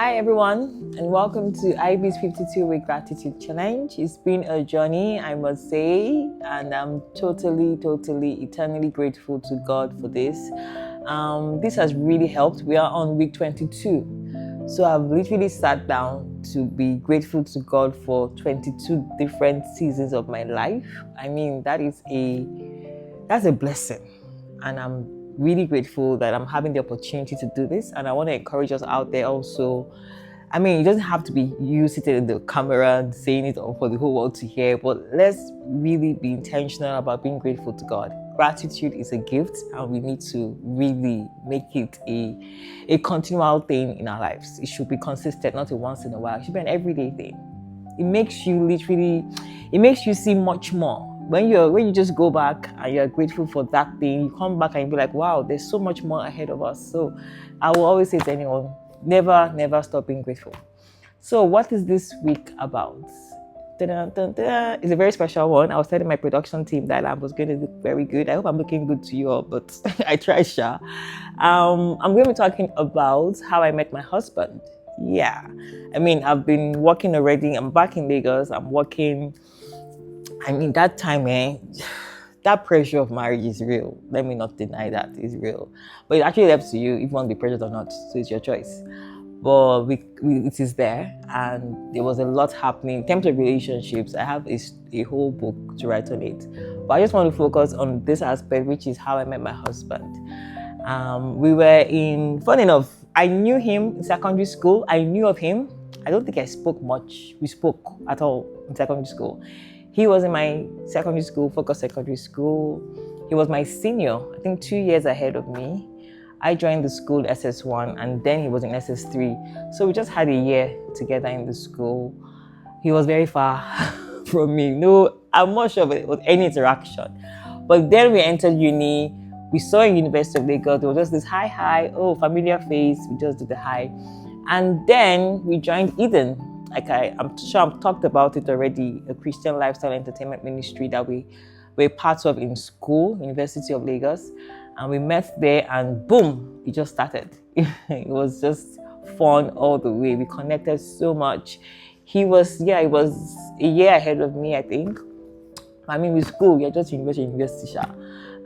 Hi everyone, and welcome to IB's 52-week gratitude challenge. It's been a journey, I must say, and I'm totally, eternally grateful to God for this. This has really helped. We are on week 22, so I've literally sat down to be grateful to God for 22 different seasons of my life. I mean, that's a blessing, and I'm really grateful that I'm having the opportunity to do this. And I want to encourage us out there also. I mean, it doesn't have to be you sitting in the camera and saying it for the whole world to hear, but let's really be intentional about being grateful to God. Gratitude is a gift, and we need to really make it a continual thing in our lives. It should be consistent, not a once in a while. It should be an everyday thing. It makes you see much more. When you just go back and you're grateful for that thing, you come back and you be like, wow, there's so much more ahead of us. So I will always say to anyone, never stop being grateful. So what is this week about? It's a very special one. I was telling my production team that I was going to look very good. I hope I'm looking good to you all, but I try, sha. I'm going to be talking about how I met my husband. Yeah. I mean, I've been working already. I'm back in Lagos. I'm working. I mean, that time, that pressure of marriage is real. Let me not deny that it's real. But it actually left to you if you want to be pressured or not. So it's your choice. But it is there, and there was a lot happening. In terms of relationships, I have a whole book to write on it. But I just want to focus on this aspect, which is how I met my husband. Funny enough, I knew him in secondary school. I knew of him. I don't think I spoke much. We spoke at all in secondary school. He was in my secondary school, Focus Secondary School. He was my senior, I think 2 years ahead of me. I joined the school SS1, and then he was in SS3. So we just had a year together in the school. He was very far from me. No, I'm not sure it was any interaction. But then we entered uni. We saw in University of Lagos, there was just this hi, familiar face. We just did the hi. And then we joined Eden. I'm sure I've talked about it already, a Christian lifestyle entertainment ministry that we were part of in school, University of Lagos. And we met there, and boom, it just started. It was just fun all the way. We connected so much. He was a year ahead of me, I think. I mean, with school, we are just university.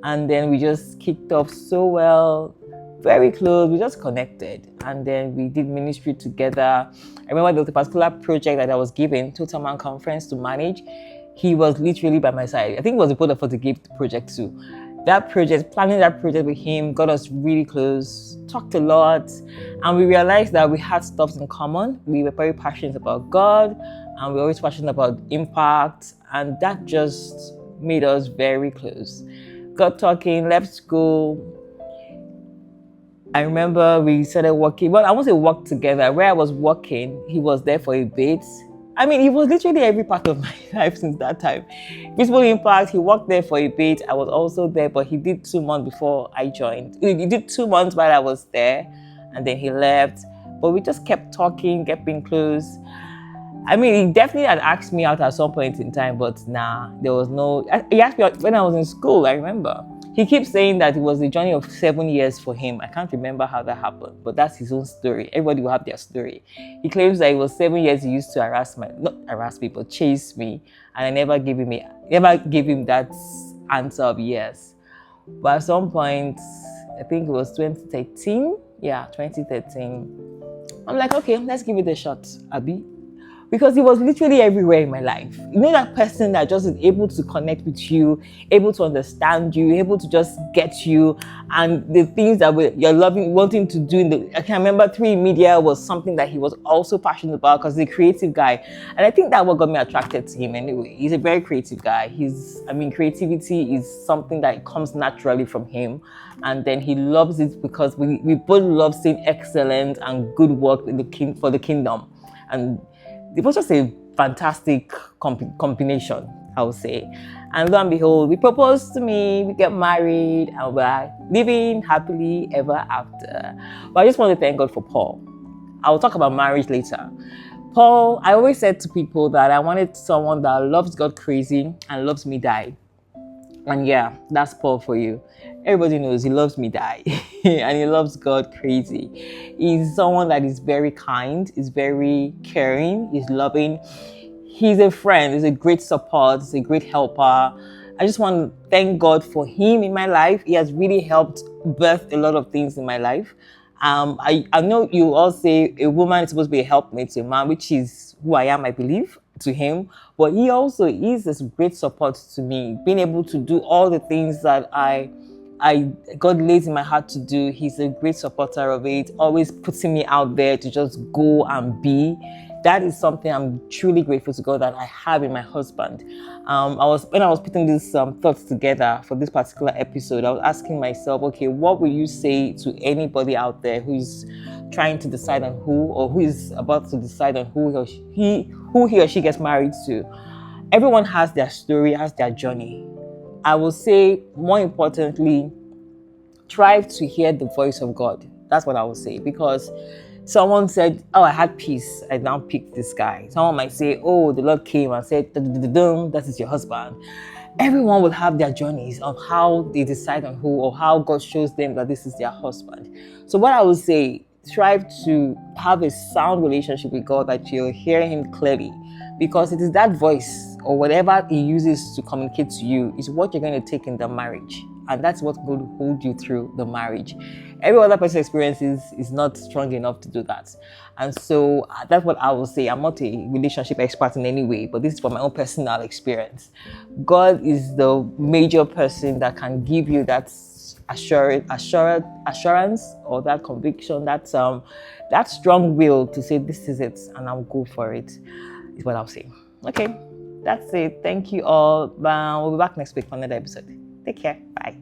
And then we just kicked off so well. Very close, we just connected, and then we did ministry together. I remember there was a particular project that I was given, Total Man Conference, to manage. He was literally by my side. I think it was the product for the gift project too. Planning that project with him got us really close, talked a lot, and we realized that we had stuff in common. We were very passionate about God, and we were always passionate about impact, and that just made us very close. Got talking, left school. I remember we started working. Well, I won't say work together. Where I was working, he was there for a bit. I mean, he was literally every part of my life since that time. Visible Impact, he worked there for a bit. I was also there, but he did 2 months before I joined. He did 2 months while I was there, and then he left. But we just kept talking, getting close. I mean, he definitely had asked me out at some point in time, but there was no... He asked me out when I was in school, I remember. He keeps saying that it was a journey of 7 years for him. I can't remember how that happened, but that's his own story. Everybody will have their story. He claims that it was 7 years he used to chase me, and I never gave him that answer of yes. But at some point, I think it was 2013. Yeah, 2013. I'm like, okay, let's give it a shot, Abby. Because he was literally everywhere in my life. You know, that person that just is able to connect with you, able to understand you, able to just get you, and the things that you're wanting to do. I can remember 3 Media was something that he was also passionate about because he's a creative guy. And I think that's what got me attracted to him anyway. He's a very creative guy. Creativity is something that comes naturally from him. And then he loves it because we both love seeing excellence and good work for the kingdom. And it was just a fantastic combination, I would say. And lo and behold, he proposed to me, we get married, and we're living happily ever after. But I just want to thank God for Paul. I will talk about marriage later. Paul, I always said to people that I wanted someone that loves God crazy and loves me die. And yeah, that's Paul for you. everybody knows he loves me die and he loves God crazy. He's someone that is very kind, is very caring, is loving. He's a friend, he's a great support, he's a great helper. I just want to thank God for him in my life. He has really helped birth a lot of things in my life. I know you all say a woman is supposed to be a helpmate to a man, which is who I am, I believe, to him. But he also is this great support to me, being able to do all the things that God lays in my heart to do. He's a great supporter of it, always putting me out there to just go and be. That is something I'm truly grateful to God that I have in my husband. When I was putting these thoughts together for this particular episode, I was asking myself, okay, what will you say to anybody out there who's trying to decide on who, or who is about to decide on who he or she gets married to? Everyone has their story, has their journey. I will say, more importantly, try to hear the voice of God. That's what I will say, because someone said, oh, I had peace, I now picked this guy. Someone might say, oh, the Lord came and said, that is your husband. Everyone will have their journeys of how they decide on who, or how God shows them that this is their husband. So what I would say, strive to have a sound relationship with God, that you'll hear him clearly, because it is that voice or whatever he uses to communicate to you is what you're going to take in the marriage. And that's what's going to hold you through the marriage. Every other person's experience is not strong enough to do that. And so that's what I will say. I'm not a relationship expert in any way, but this is from my own personal experience. God is the major person that can give you that assurance, or that conviction, that strong will to say, this is it, and I'll go for it, is what I'll say. Okay, that's it. Thank you all. We'll be back next week for another episode. Take care. Bye.